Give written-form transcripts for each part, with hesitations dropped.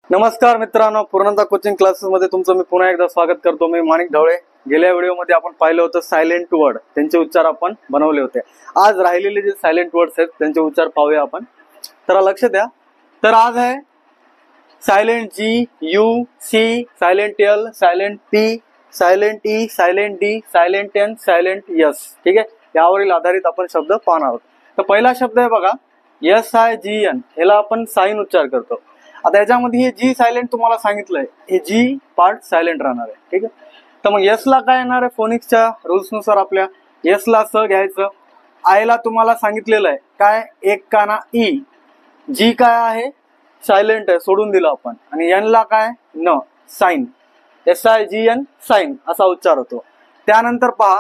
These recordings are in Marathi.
नमस्कार मित्रांनो, पूर्णता कोचिंग क्लासेस मध्ये तुमचं मी पुन्हा एकदा स्वागत करतो. मी माणिक ढवळे. गेल्या व्हिडिओमध्ये आपण पाहिलं होतं सायलेंट वर्ड, त्यांचे उच्चार आपण बनवले होते. आज राहिलेले जे सायलेंट वर्ड्स आहेत त्यांचे उच्चार पाहूया आपण. तर लक्ष द्या. तर आज आहे silent G, U, C, silent L, silent P, silent E, silent D, silent N, silent S. ठीक आहे, यावरील आधारित आपण शब्द पाहणार आहोत. तर पहिला शब्द आहे बघा, SIGN. याला आपण साइन उच्चार करतो. आता याच्यामध्ये हे जी सायलेंट तुम्हाला सांगितलंय, हे जी पार्ट सायलेंट राहणार आहे. ठीक आहे, तर मग एस ला काय येणार आहे? फोनिक्सच्या रूल्स नुसार आपल्या एस ला स घ्यायचं. आय ला तुम्हाला सांगितलेलं आहे काय, एक काना ई. जी काय आहे? सायलेंट आहे, सोडून दिलं आपण. आणि एन ला काय? न, साइन. SIGN, साइन असा उच्चार होतो. त्यानंतर पहा,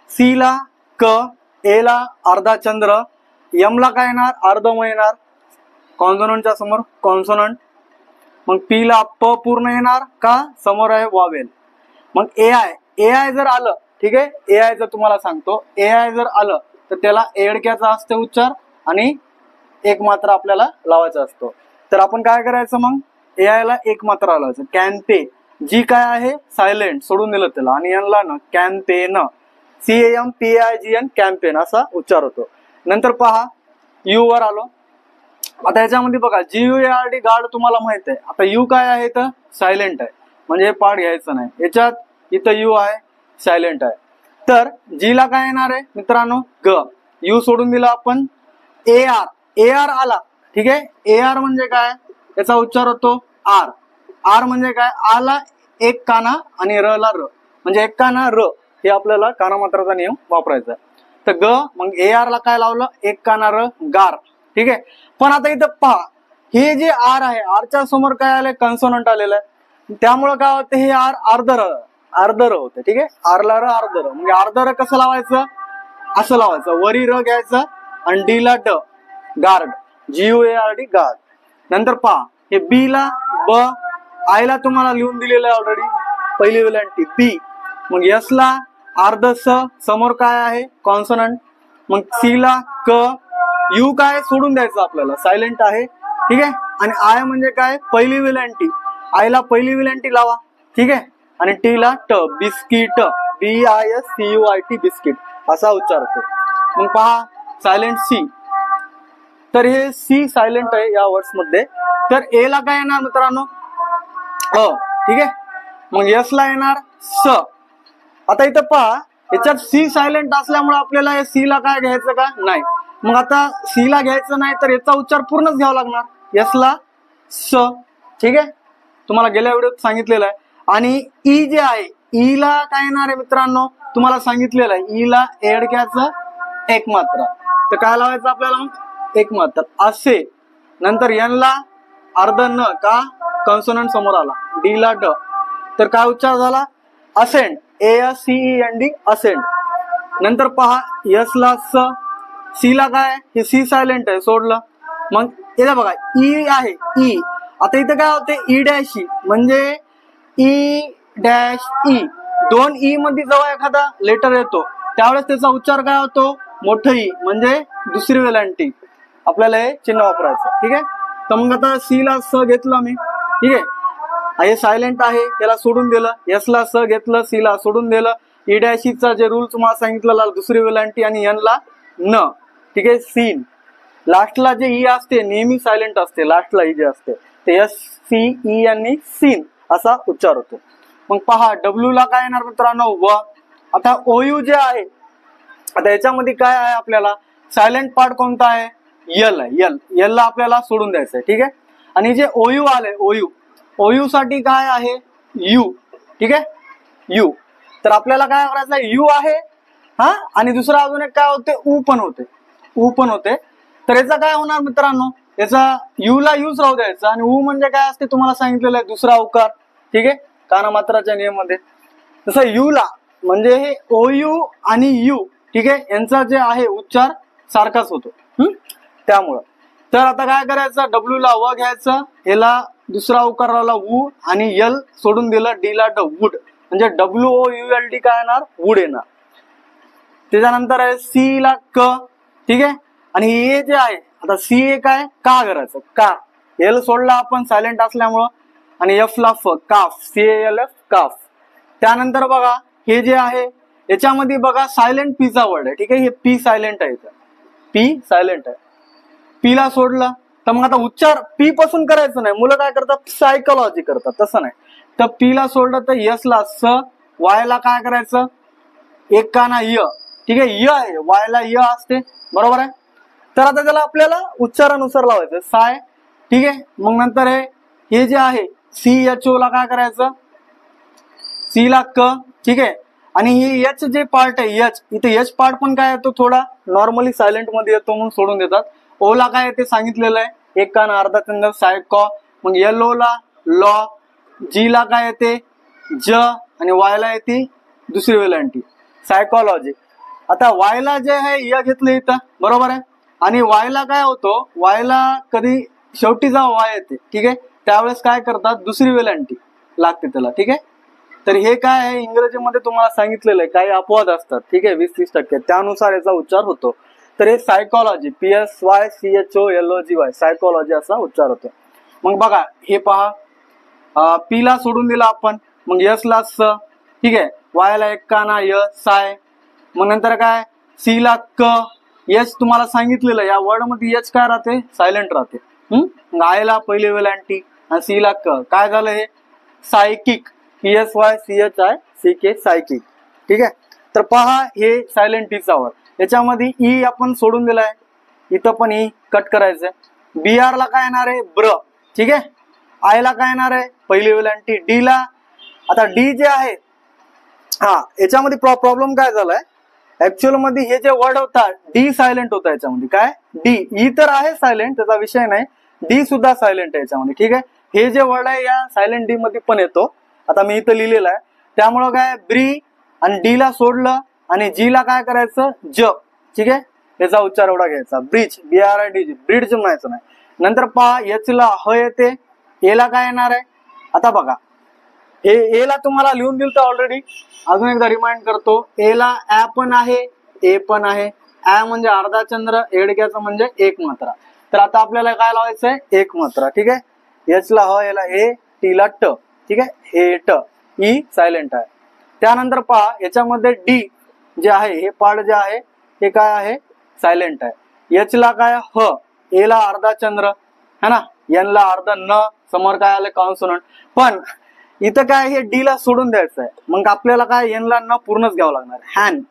सी ला क, ए ला अर्धा चंद्र, एम ला काय येणार? अर्धम येणार, कॉन्सोनंटच्या समोर कॉन्सोनंट. मग पी ला प पूर्ण येणार का? समोर आहे वावेल. मग एआय जर आलं, ठीक आहे, एआय जर तुम्हाला सांगतो, एआय जर आलं तर त्याला एडक्याचा असते उच्चार आणि एक मात्रा आपल्याला लावायचा असतो. तर आपण काय करायचं? मग एआय ला एक मात्रा लावायचं. कॅन पे. जी काय आहे? सायलेंट, सोडून दिलं त्याला. आणि एन ला न, कॅम्पेन. CAMPAIGN, कॅम्पेन असा उच्चार होतो. नंतर पहा, यू वर आलो. आता याच्यामध्ये बघा, GUARD गार्ड तुम्हाला माहित आहे. आता यू काय आहे? तर सायलेंट आहे, म्हणजे हे पार्ट घ्यायचं नाही. याच्यात इथं यू आहे, सायलेंट आहे. तर जी ला काय येणार आहे मित्रांनो? ग. यू सोडून दिला आपण. AR आला. ठीक आहे, AR म्हणजे काय? याचा उच्चार होतो आर. आर म्हणजे काय? आला एक काना आणि र ला र, म्हणजे एक काना र. हे आपल्याला कानामात्राचा नियम वापरायचा. तर ग, मग AR ला काय लावलं? एक काना र, गार. ठीक आहे, पण आता इथं पहा, हे जे आर आहे, आरच्या समोर काय आलंय? कन्सोनंट आलेलं आहे. त्यामुळे काय होतं? हे आर अर्धर होते. ठीक आहे, आर ला र, अर्धर. म्हणजे अर्धर कसं लावायचं? असं लावायचं. वरी र घ्यायचं आणि डी ला ड, गार्ड. GUARD, guard. नंतर पहा, हे बी ला ब, आय ला तुम्हाला लिहून दिलेलं आहे ऑलरेडी, पहिली वेलांटी बी. मग एस ला अर्ध स, समोर काय आहे? कॉन्सोनंट. मग सी ला क, यू काय? सोडून द्यायचं आपल्याला, सायलेंट आहे. ठीक आहे, आणि आय म्हणजे काय? पहिली वेलांटी. आय ला पहिली वेलांटी लावा. ठीक आहे, आणि टी ला ट, बिस्किट. BISCUIT, बिस्किट असा उच्चार होतो. मग पहा, सायलेंट सी. तर हे सी सायलेंट आहे या वर्ड्स मध्ये. तर ए ला काय येणार मित्रांनो? अ. ठीक आहे, मग एस ला येणार स. आता इथं पहा, याच्यात सी सायलेंट असल्यामुळे आपल्याला या सी ला काय घ्यायचं का? नाही. मग आता सी ला घ्यायचं नाही तर याचा उच्चार पूर्णच घ्यावा लागणार. एस ला स. ठीक आहे, तुम्हाला गेल्या व्हिडिओत सांगितलेलं आहे. आणि ई जे आहे, ई ला काय येणार आहे मित्रांनो? तुम्हाला सांगितलेलं आहे, ई ला एडक्याचं एक मात्रा. तर काय लावायचं आपल्याला? मग एक मात्रा असे. नंतर एन ला अर्ध न, का? कॉन्सोनंट समोर आला. डी ला ड, तर काय उच्चार झाला? असेंट. ASCEND, ascent. नंतर पहा, एस ला स. सी ला काय? हे सी सायलेंट आहे, सोडलं. मग इथं बघा, ई आहे, ई. आता इथं काय होते? ई डॅश ई, म्हणजे ई डॅश ई. दोन ई मध्ये जेव्हा एखादा लेटर येतो त्यावेळेस त्याचा उच्चार काय होतो? मोठं ई, म्हणजे दुसरी वेलांटी. आपल्याला हे चिन्ह वापरायचं. ठीक आहे, तर मग आता सी ला स घेतलं मी. ठीक आहे, हे सायलेंट आहे, याला सोडून दिलं. एस ला स घेतलं, सी ला सोडून दिलं. ई डॅशीचा जे रूल तुम्हाला सांगितलं, दुसरी वेलांटी, आणि एन ला न. ठीक आहे, सीन. लास्टला जे ई असते नेहमी सायलेंट असते, लास्टला ई जे असते ते SCE आणि सीन असा उच्चार होतो. मग पहा, डब्ल्यू ला काय येणार मित्रांनो? व. आता OU जे आहे, आता याच्यामध्ये काय आहे? आपल्याला सायलेंट पार्ट कोणता आहे? यल आहे. यल ला आपल्याला सोडून द्यायचं आहे. ठीक आहे, आणि जे OU आले, OU साठी काय आहे? यू. ठीक आहे, यू. तर आपल्याला काय करायचं आहे? यू आहे, हा, आणि दुसरा अजून एक काय होते? ऊ पण होते. तर याचा काय होणार मित्रांनो? याचा यू ला यूच राहू द्यायचा, आणि ऊ म्हणजे काय असते तुम्हाला सांगितलेलं आहे? दुसरा अवकार. ठीक आहे, कानामात्राच्या नियम मध्ये. तसं यू ला म्हणजे हे OU आणि यू, ठीक आहे, यांचा जे आहे उच्चार सारखाच होतो. त्यामुळं तर आता काय करायचं? डब्ल्यू ला व घ्यायचं, याला दुसरा अवकाराला वू, आणि यल सोडून दिलं, डी ला ड, वुड. म्हणजे WOULD काय येणार? वुड येणार. त्याच्यानंतर आहे सी ला क. ठीक आहे, आणि हे जे आहे, आता सी ए काय? का करायचं? का. एल सोडला आपण सायलेंट असल्यामुळं. आणि एफ ला फ, काफ, CALF काफ. त्यानंतर बघा हे जे आहे याच्यामध्ये बघा सायलेंट पी चा वर्ड आहे. ठीक आहे, हे पी सायलेंट आहे, पी सायलेंट आहे. पी ला सोडलं तर मग आता उच्चार पी पासून करायचं नाही. मुलं काय करतात, सायकोलॉजी करतात, तसं नाही. तर पी ला सोडलं तर यस ला स, वाय ला काय करायचं, एक काना य. ठीक आहे, य आहे, वाय ला य असते, बरोबर आहे. तर आता त्याला आपल्याला उच्चारानुसार लावायचं साय. ठीक आहे, मग नंतर हे जे आहे CHO ला काय करायचं, सी ला क. ठीक आहे, आणि हे एच जे पार्ट आहे एच, इथे एच पार्ट पण काय येतो थोडा नॉर्मली सायलेंट मध्ये येतो म्हणून सोडून देतात. ओ ला काय ते सांगितलेलं आहे, एक कान अर्धा चंद्र सायकॉ. मग येलो ला लॉ, जी ला काय येते ज, आणि वाय ला येते दुसरी वेलांटी सायकोलॉजी. आता वाय ला जे आहे य घेतलं इथं, बरोबर आहे. आणि वाय ला काय होतो, वाय ला कधी शेवटी जेव्हा वाय येते, ठीक आहे, त्यावेळेस काय करतात, दुसरी वेलांटी लागते त्याला. ठीक आहे, तर हे काय आहे इंग्रजीमध्ये तुम्हाला सांगितलेलं आहे, काही अपवाद असतात. ठीक आहे, 20-30% त्यानुसार याचा उच्चार होतो. तर हे सायकोलॉजी, PSYCHOLOGY सायकोलॉजी असा उच्चार होतो. मग बघा हे पहा, पी ला सोडून दिला आपण, मग यस ला स. ठीक आहे, वाय ला एक काना य साय. मग नंतर काय सी ला क. यच तुम्हाला सांगितलेलं या वर्ड मध्ये यच काय राहते, सायलेंट राहते. मग आय ला पहिली वेलांटी आणि सी ला क. काय झालं हे सायकिक, PSYCHICK सायकिक. ठीक आहे, तर पहा हे सायलेंट टीचा वर्ड. याच्यामध्ये ई आपण सोडून दिलाय, इथं पण ई कट करायचंय. BR ला काय येणार आहे ब्र. ठीक आहे, आय ला काय येणार आहे पहिली वेलांटी. डी ला, आता डी जे आहे, हा याच्यामध्ये प्रॉब्लेम काय झालाय, ऍक्च्युअल मध्ये हे जे वर्ड होता डी सायलेंट होता याच्यामध्ये. काय डी, ई तर आहे सायलेंट, त्याचा विषय नाही, डी सुद्धा सायलेंट आहे याच्यामध्ये. ठीक आहे, हे जे वर्ड आहे या सायलेंट डी मध्ये पण येतो. आता मी इथं लिहिलेलं आहे, त्यामुळं काय ब्री आणि डी ला सोडलं आणि जी ला काय करायचं ज. ठीक आहे, याचा उच्चार एवढा घ्यायचा, ब्रिज, BRIDG, ब्रिज म्हणायचं नाही. नंतर पहा एच ला ह येते, ए ला काय येणार आहे. आता बघा हे ए ला तुम्हाला लिहून दिलं तर ऑलरेडी, अजून एकदा रिमाइंड करतो. ए ला ऍ पण आहे, ए पण आहे. ऍ म्हणजे अर्धा चंद्र, एडक्याचं म्हणजे एक मात्रा. तर आता आपल्याला काय लावायचंय, एक मात्रा. ठीक आहे, एच ला ह, याला ए, टी ला ट. ठीक आहे, ए ट, ई सायलेंट आहे. त्यानंतर पहा याच्यामध्ये डी जे आहे, हे पार्ट जे आहे हे काय आहे सायलेंट आहे. एच ला काय ह, ए ला अर्धा चंद्र है ना, एन ला अर्धा न, समोर काय आलं कॉन्सोनंट. पण इथं काय हे डी ला सोडून द्यायचं आहे, मग आपल्याला काय एन ला न पूर्णच घ्यावं लागणार. हॅन,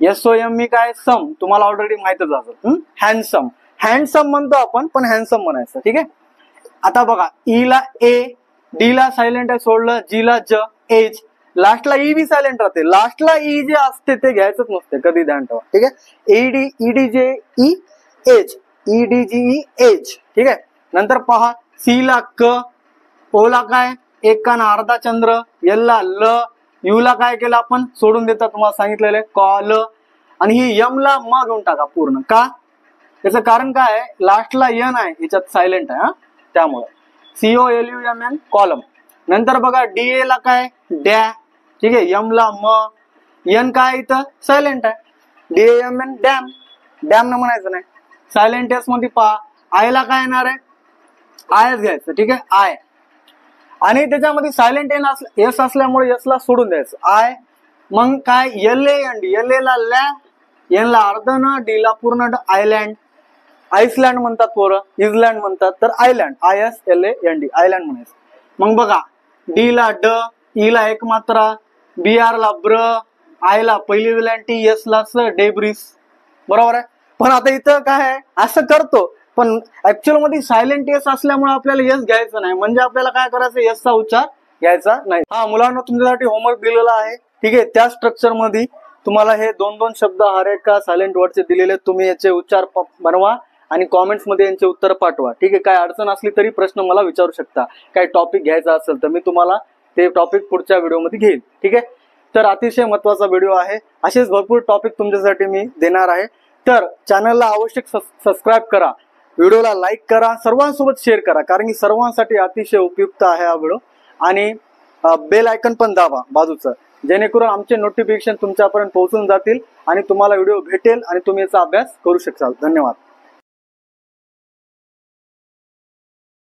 SOM काय सम, तुम्हाला ऑलरेडी माहितच असेल. हॅन्डसम, हॅन्डसम म्हणतो आपण, पण हॅन्डसम म्हणायचं. ठीक आहे, आता बघा ई ला ए, डी ला सायलेंट आहे सोडलं, जी ला ज, एच, लास्टला ई बी सायलेंट राहते. लास्टला ई जे असते ते घ्यायचंच नसते, कधी ध्यान ठेवा. ठीक आहे, EDJ E H, EDGE H. ठीक आहे, नंतर पहा सी ला क, ओ ला काय एक कान अर्धा चंद्र, एल ला ल, यू ला काय केलं आपण सोडून देतात, तुम्हाला सांगितलेलं आहे कॉल. आणि ही यम ला म घेऊन टाका पूर्ण. का, त्याचं कारण काय आहे, लास्टला यन आहे याच्यात सायलेंट आहे, त्यामुळे COLUMN कॉलम. नंतर बघा DA ला काय डॅ. ठीक आहे, यम ला म, एन काय इथं सायलेंट आहे, DAMN डॅम, डॅम न म्हणायचं नाही. सायलेंट एस मध्ये पहा आय ला काय येणार आहे, आयच घ्यायचं. ठीक आहे, आय. आणि त्याच्यामध्ये सायलेंट एस असल्यामुळे एस ला सोडून द्यायचं आय. मग काय LAND, LA ला लॅ, एन ला अर्ध न, डी ला पूर्ण आयलँड. आईसलँड म्हणतात पोरं, इजलँड म्हणतात, तर आयलँड, ISLAND आयलँड म्हणायचं. मग बघा डी ला ड, ई ला एक मात्रा, BR ला ब्र, आय ला पहिली वेलांटी, एस ला स, डेब्रिस. बरोबर आहे. पण आता इथं काय आहे, असं करतो पण ऍक्च्युअल मध्ये सायलेंट एस असल्यामुळे आपल्याला यस घ्यायचं नाही, म्हणजे आपल्याला काय करायचं, यस चा उच्चार घ्यायचा नाही. हा मुलांना तुमच्यासाठी होमवर्क दिलेला आहे. ठीक आहे, त्या स्ट्रक्चर मध्ये तुम्हाला हे 2-2 शब्द हर एका सायलेंट वर्डचे दिलेले, तुम्ही याचे उच्चार बनवा आणि कॉमेंट्स मध्ये यांचे उत्तर पाठवा. ठीक आहे, काय अडचण असली तरी प्रश्न मला विचारू शकता. काही टॉपिक घ्यायचा असेल तर मी तुम्हाला ते टॉपिक पुढच्या व्हिडिओमध्ये घेईल. ठीक आहे, तर अतिशय महत्वाचा व्हिडिओ आहे. असेच भरपूर टॉपिक तुमच्यासाठी मी देणार आहे. तर चॅनलला आवश्यक सबस्क्राईब करा, व्हिडिओला लाईक करा, सर्वांसोबत शेअर करा, कारण की सर्वांसाठी अतिशय उपयुक्त आहे हा व्हिडिओ. आणि बेल आयकन पण दाबा बाजूचं, जेणेकरून आमचे नोटिफिकेशन तुमच्यापर्यंत पोहोचून जातील आणि तुम्हाला व्हिडिओ भेटेल आणि तुम्ही याचा अभ्यास करू शकाल. धन्यवाद.